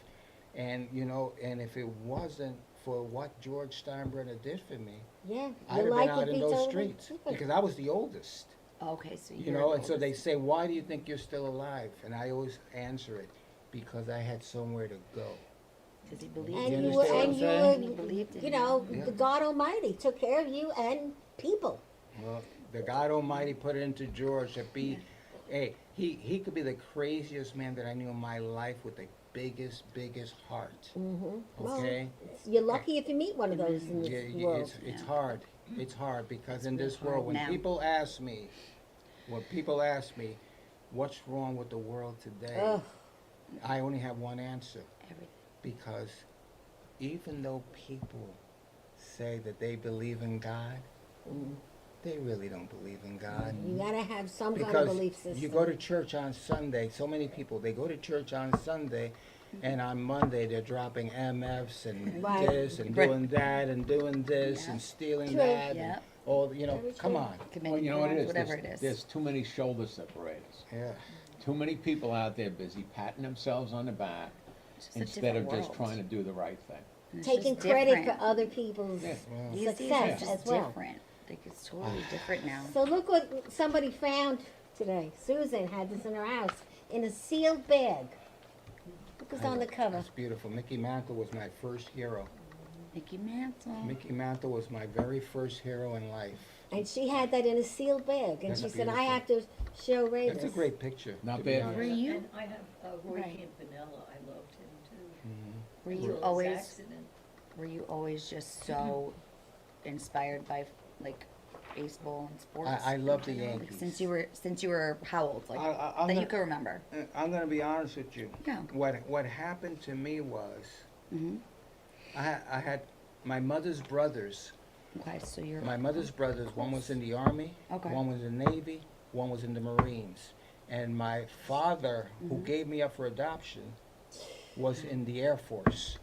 And, you know, and if it wasn't for what George Steinbrenner did for me, Yeah. I'd Your have life been would out in be those totally streets. different. Because I was the oldest. Okay, so You you're know, and so they oldest. say, why do you think you're still alive? And I always answer it, because I had somewhere to go. Because he believed And You you in were, understand what and I'm you saying? He were, believed in you you. know, Yeah. the God Almighty took care of you and people. Well, the God Almighty put it into George to be, hey, he could be the craziest man that I knew in my life with the biggest heart. Mm-hmm. Okay? You're lucky if you meet one of those in this Yeah, world. it's Yeah. hard. It's hard because in this hard world, when now. people ask me, what's wrong with the world today? Ugh. I only have one answer. Everything. Because even though people say that they believe in God, they really don't believe in God. You gotta have some kind of Because belief system. you go to church on Sunday, so many people, they go to church on Sunday, and on Monday they're dropping MFs and Right. this and Right. doing that and doing this Yeah. and stealing True. that. Yeah. And all, you know, Very come true. on. Well, Committing you know what it is? whatever There's, it is. there's too many shoulder separators. Yeah. Too many people out there busy patting themselves on the back It's just a instead of different just world. trying to do the right thing. And it's Taking just credit different. for other people's Yeah. These days success it's just as well. different. Like it's totally different now. So look what somebody found today. Susan had this in her house in a sealed bag. Look who's on the cover. That's beautiful. Mickey Mantle was my first hero. Mickey Mantle. Mickey Mantle was my very first hero in life. And she had that in a sealed bag. And That's she said, I beautiful. have to show Ray That's a this. great picture. Not to be bad. honest. Were you? And I have Roy Right. Campanella. I loved him too. Were Until you his always? accident. Were you always just so inspired by like baseball and sports? I love the in general? Like, Yankees. since you were how old? Like I'm that you gonna- can remember. I'm going to be honest with you. Yeah. What happened to me was, Mhm. I had my mother's brothers. Okay, so you're. My mother's brothers, one was in the Army, Okay. one was in the Navy, one was in the Marines. And my father, who gave me up for adoption, was in the Air Force.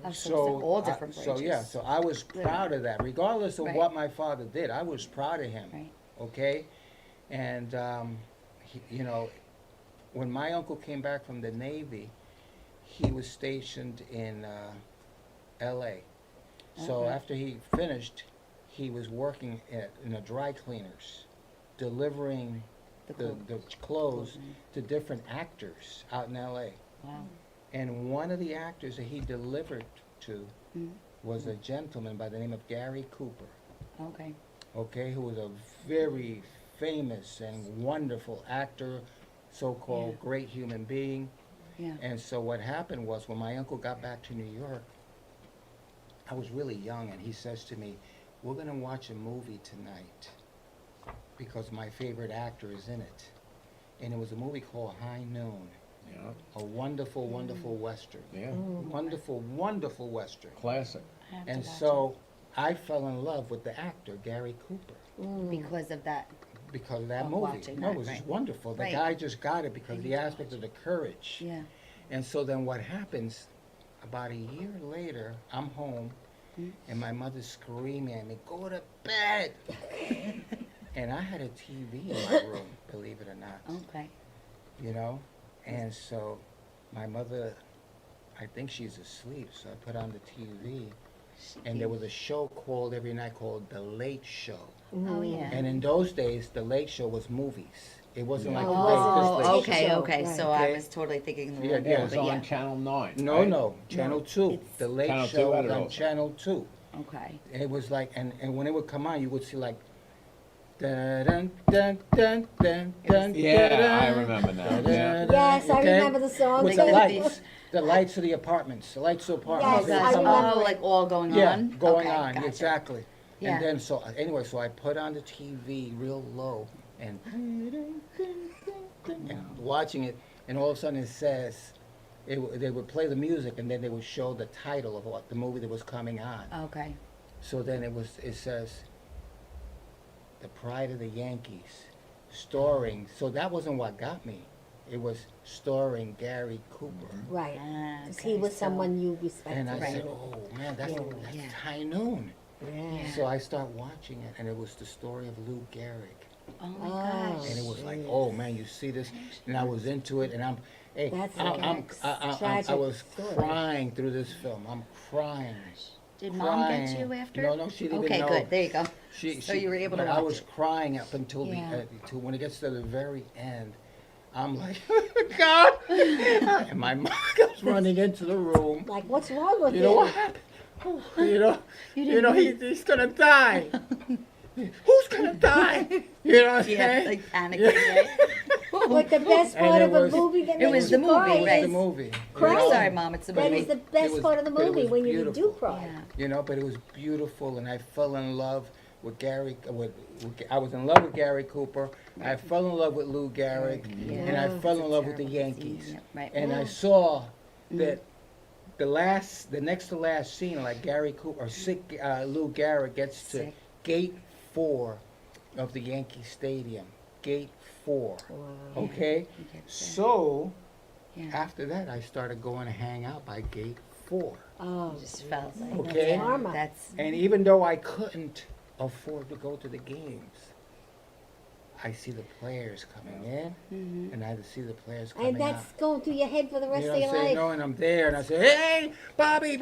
Oh, so it's like all I- different so yeah, branches. so I was Yeah. proud of that, regardless of Right. what my father did. I was proud of him. Right. Okay, and you know, when my uncle came back from the Navy, he was stationed in L.A. So Okay. after he finished, he was working in a dry cleaners, delivering The the clothes. clothes to different actors out in L.A. Wow. And one of the actors that he delivered to Mhm. was a gentleman by the name of Gary Cooper, Okay. okay, who was a very famous and wonderful actor, so-called Yeah. great human being. Yeah. And so what happened was, when my uncle got back to New York, I was really young, and he says to me, we're gonna watch a movie tonight because my favorite actor is in it. And it was a movie called High Noon. Yeah, A wonderful, wonderful Western. yeah, Wonderful, wonderful Western. classic. I have to And watch so I fell in love with the actor, Gary Cooper, it because of that. because of that Of movie. watching No, that, it was just right. wonderful. The Right. guy just got it because of the aspect of the courage. Yeah. And so then what happens, about a year later, I'm home, and my mother's screaming at me, go to bed. And I had a TV in my room, believe it or not, Okay. you know? And so my mother, I think she's asleep, so I put on the TV, and there was a show called every night called The Late Show. Oh yeah. And in those days, The Late Show was movies. It wasn't like Oh, today. okay, Show, okay. right. So I Okay. was totally thinking the Yeah, wrong yeah, It one, was but on yeah. Channel 9. No, right? no, Channel 2. it's- The Late Channel 2 Show had was it on also. Channel 2. Okay. It was like, and when it would come on, you would see like, dun dun dun dun dun dun. Yeah, I remember now. Yeah. Yes, I Okay? remember the song With too. the lights, the lights of the apartments, the lights of apartments. Yes, they I would come on. remember Oh, it. like all going Yeah, on. going Okay, on, gotcha. exactly. Yeah. And then so anyway, so I put on the TV real low and watching it, and all of a sudden it says, they would play the music, and then they would show the title of what the movie that was coming on. Okay. So then it says, The Pride of the Yankees, starring. So that wasn't what got me. It was starring Gary Cooper. Right. Ah, 'Cause okay, he was so- someone you respected. And I Right. said, oh man, that's Yeah. High Noon. Yeah. So I start watching it, and it was the story of Lou Gehrig. Oh my Oh. gosh. And it was like, oh man, you see this, and I was into it, and hey, That's I tragic was story. crying through this film. I'm crying. Did mom get crying. you after? No, she didn't Okay, know. good. There you go. She, So you were able to but I watch was it. crying up until Yeah. to when it gets to the very end. I'm like, God! And my mom comes running into the room. Like, what's wrong with You you? know what happened? He's gonna die. Who's gonna die? You know what I'm Yeah, saying? like panicking, right? But the best And part it of a was- movie that it makes was you the movie, cry It was right. the is movie. Crying. You know? Sorry, mom. It's the that movie. is the best was- part of the but it movie was when you do beautiful. cry. Yeah. You know, but it was beautiful, and I fell in love with Gary. I was in love with Gary Cooper. I fell in love with Lou Gehrig, Yeah. and I fell in love with the Terrible scene, Yankees. yeah, right. And I saw that the next to last scene, like Gary Cooper or Lou Gehrig gets to Sick. Gate 4 of the Yankee Stadium. Gate 4. Wow. Okay, He gets there. so Yeah. after that, I started going to hang out by Gate 4. Oh, Just felt like Okay. yeah, Karma. that's And even though I couldn't afford to go to the games, I see the players coming in, and I see the players coming and that's out. going through your head for the rest You know of what your I'm saying? life. No, and I'm there, and I say, hey, Bobby,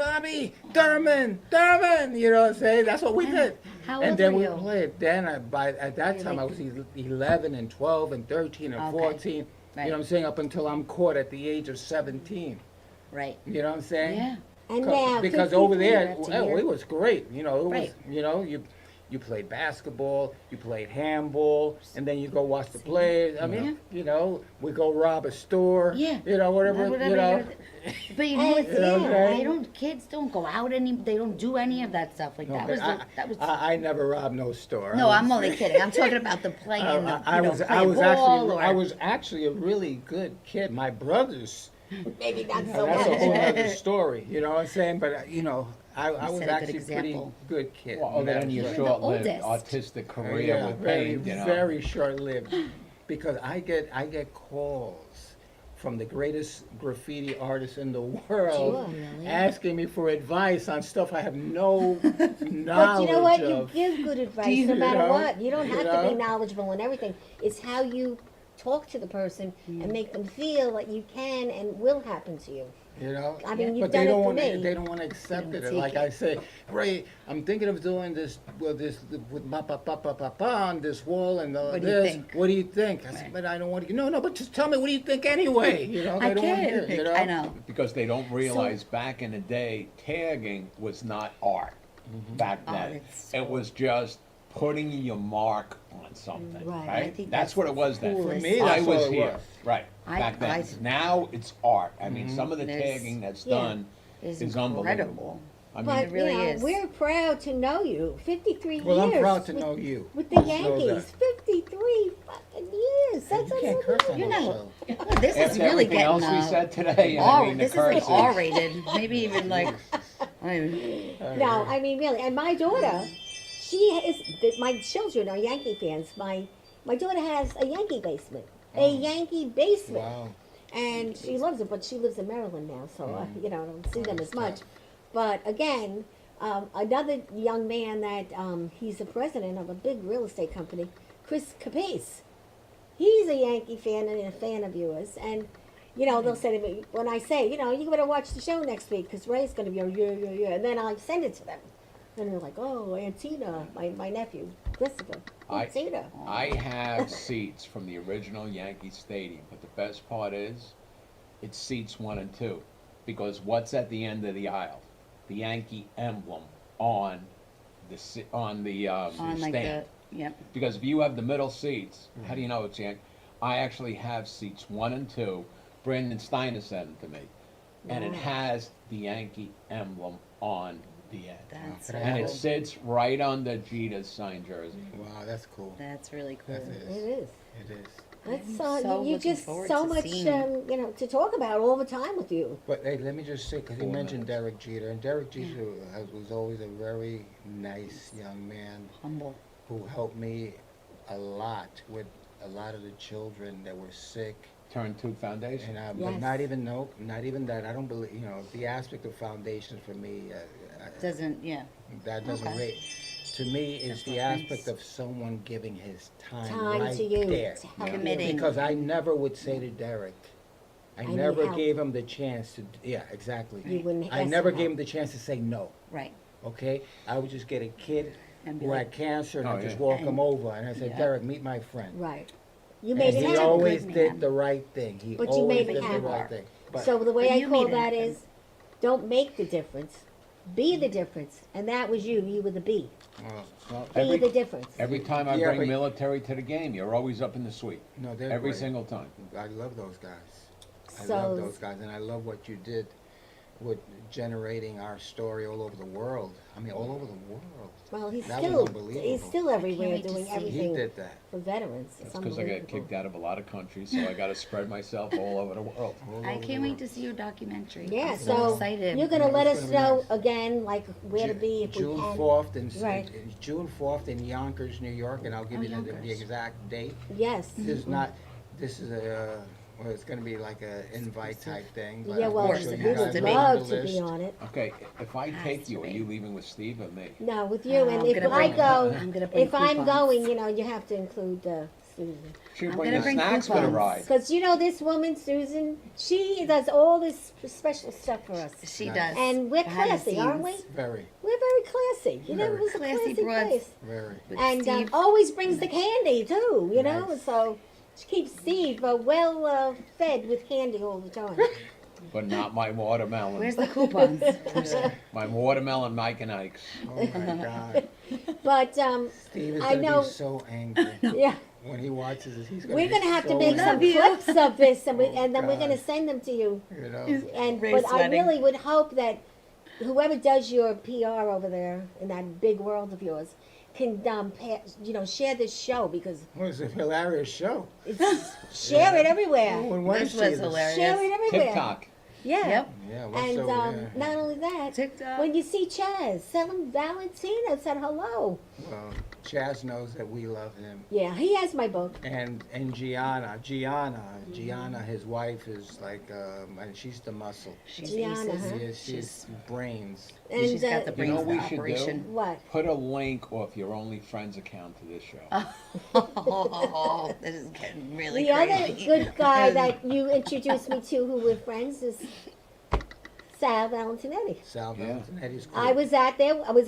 Derman, you know what I'm saying? That's what we did. How And old then were we you? played. Then at that time, I was 11 and 12 and 13 and Okay. 14. Right. You know what I'm saying? Up until I'm caught at the age of 17. right. You know what I'm saying? Yeah. And now, Because over 53 there, that's a well, year. it was great. You know, it was, Right. you know, you played basketball, you played handball, and then you go watch the plays. I mean, you know, we go rob a store. Yeah. You know, whatever. You know. But you know, And it's, yeah, they don't. Kids don't go out any. They don't do any of that stuff. Like No, that but was. That was. I never robbed no store. No, I I'm was- only kidding. I'm talking about the playing. I was ball actually or, I was actually a really good kid. My brothers. Maybe not Now, so that's a much. whole other story. You know what I'm saying? But you know, I was set a good actually a pretty example. good kid. Well, other than your You're the short-lived oldest. artistic career Yeah, with very, paint, you know. very short-lived, because I get calls from the greatest graffiti artists in the world Really? asking me for advice on stuff I have no But knowledge you know what? You of. give good advice you no matter know? what. You don't You have to be know? knowledgeable in everything. It's how you talk to the person and make them feel that you can and will happen to you. You know, I mean, you've but they done it don't for want me. they don't want to accept it. take And like it. I say, Ray, I'm thinking of doing this with on this wall and What do you this. think? What do you think? I said, Right. but I don't want to. No, but just tell me. What do you think anyway? You know, they I don't want to hear. can't. It, you know, I know. Because they don't realize back in the day, tagging was not art back Oh, then. it's It was just putting your mark on something, Right. right? I think That's that's what it was then. the coolest For me, I that's was all it here, was. right, back then. I- Now it's art. I mean, some of the There's- tagging that's Yeah. done It's is incredible. unbelievable. I mean, But it really you know, is. we're proud to know you. 53 Well, years. I'm proud to with- know you. With the Know Yankees, that. 53 fucking years. said You something? can't curse on You're this not- show. Oh, this is After really everything getting else we said today, and I R. mean the This is like curses. R-rated, maybe even like. I mean, No, I mean really. And my daughter, my children are Yankee fans. My daughter has a Yankee basement, a Yankee basement, Wow. and she loves it. But she lives in Maryland now, so I don't see them that's as much. tough. But again, another young man that he's the president of a big real estate company, Chris Capace. He's a Yankee fan and a fan of yours, and they'll say to me when I say, you better watch the show next week because Ray's going to be on, yeah, and then I send it to them, and they're like, oh, Aunt Tina, my nephew, Christopher, Aunt Tina. I have seats from the original Yankee Stadium, but the best part is, it's seats 1 and 2, because what's at the end of the aisle? The Yankee emblem on the on like stand. the, yep. Because if you have the middle seats, how do you know it's Yankee? I actually have seats 1 and 2. Brandon Steiner sent them to me, and it Wow. has the Yankee emblem on the end, That's Wow. so and it cool. sits right under Gina's signed jersey. Wow, that's cool. That's really cool. That It is. is. It is. It's I'm so you looking just forward so to much seeing. to talk about all the time with you. But hey, let me just say, because you 4 mentioned minutes. Derek Jeter, and Derek Jeter was always a very nice young man Humble. who helped me a lot with a lot of the children that were sick. Turn 2 Foundation. And but Yes. not even that. I don't believe, the aspect of foundations for me, Doesn't, yeah. that doesn't Okay. rate. To me, is That's the what aspect makes- of someone giving his time Time right to you, there. to help you. Committing. Because I never would say to Derek, I need never help. gave him the chance to, yeah, exactly. You wouldn't I ask never for gave help. him the chance to say no, Right. okay? I would just get a kid And be who like, had cancer, and Oh, I'd just yeah. walk And- him over, and I said, yeah. Derek, meet my friend. Right. You And made it he happen. always Good did man. the right thing. He But you always made it did the happen. right thing. But So the way But I you call made it that happen. is, don't make the difference, be the difference, and that was you. You were the B. Well, Be the difference. every time I Yeah, bring but- military to the game, you're always up in the suite. no, they're Every great. single time. I love those guys. I So- love those guys, and I love what you did with generating our story all over the world. I mean, all over the world. Well, he's That was still unbelievable. everywhere wait to doing see. He everything did that. for veterans. That's It's because I get unbelievable. kicked out of a lot of countries, so I got to spread myself all over the world. All I over the can't wait world. to see your documentary. Yeah, I'm so excited. you're gonna Yeah, let it's us gonna be know nice. again, like where to be if June we can. 4th in, Right. June 4th in Yonkers, New York, and I'll give Oh, you the Yonkers. exact date. Yes. This is a, well, it's gonna be like a invite type thing. But Yeah, I'll well, make course, sure it you we has guys would to are be. on love the to be list. on it. Okay, if I Has take to you, are be. you leaving with Steve or me? No, with you, and I'm if gonna I bring- go, I'm gonna bring if I'm coupons. going, you have to include Susan. She'll I'm bring gonna the bring snacks for the coupons. ride. Because this woman, Susan, she does all this special stuff for us. She Nice. does. And we're behind the classy, aren't we? scenes. Very, We're very classy. You know, Very it was a classy classy broads. place. very. With And Steve. always brings the candy, too, Nice. So she keeps Steve well fed with candy all the time. But not my watermelon. Where's the coupons? My watermelon Mike and Ike's. Oh my God. But, Steve is I gonna know- be so angry yeah. when he watches this. He's gonna We're be gonna have to so make some angry, clips of this, and, Oh, and then we're gonna God. send them to you. You know? And Ray's but I sweating. really would hope that whoever does your PR over there in that big world of yours can share this show because Well, it's a hilarious show. it's share it everywhere. Who would want to This see was this? hilarious. Share it everywhere. TikTok. Yeah. Yep. Yeah, And yeah. not only that, TikTok. when you see Chaz, tell him Valentina said hello. Well, Chaz knows that we love him. Yeah, he has my book. And Gianna, his wife is like, and she's the muscle. She's Gianna, aces. huh? She's brains. And She's got the You know brains what of we should do? operation. what? Put a link off your OnlyFriends account to this show. Oh, this is getting really The other crazy. good guy that you introduced me to who we're friends is Sal Valentinetti. Sal Yeah. Valentinetti's cool. I was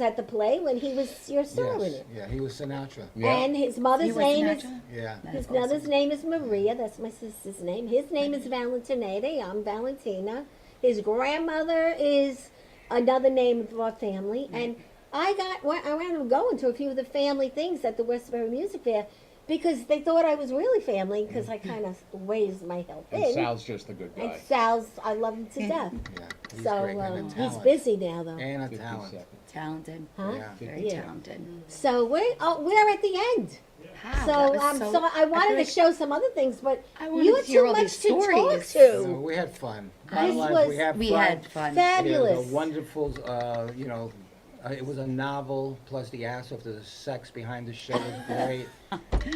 at the play when he was your star in Yes, it. yeah, he was Sinatra. Yeah. And his mother's You were name is Sinatra? Yeah. That's his awesome. mother's name is Maria. That's my sister's name. His name is Valentinetti. I'm Valentina. His grandmother is another name of our family. And I wound up going to a few of the family things at the Westbury Music Fair because they thought I was really family because I kind of raised my health And in. Sal's just a good And guy. Sal's, I love him to death. Yeah, he's So great. And a he's talent. busy now though. And a 50 talent. seconds. Talented. Huh? Yeah. Very Yeah. talented. So we're at the end. Wow, So, that was so I wanted feel to like show some other things, but I wanted you to had hear too all much these to talk stories. No, to. we had fun. This Bottom line, was we had we fun. had fun. It Fabulous. was a wonderful, you know, it was a novel, plus the ass of the sex behind the show was great.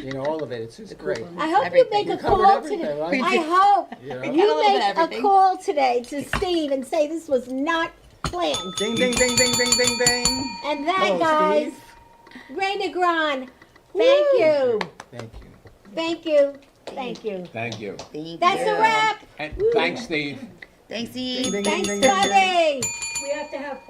You know, all of it. It's just great. I hope Everything. you make We a covered call everything, today. right? I hope You know? We got a you little bit make of a everything. call today to Steve and say this was not planned. Ding, ding, ding, ding, ding, ding, ding. And that, Hello, guys, Steve. Ray NEGRON, thank you. Thank you. Thank you. Thank you. Thank you. Thank That's you. a wrap. And thanks, Steve. Thanks, Ding, Eve. ding, ding, Thanks, ding, ding, ding. Bobby. We have to have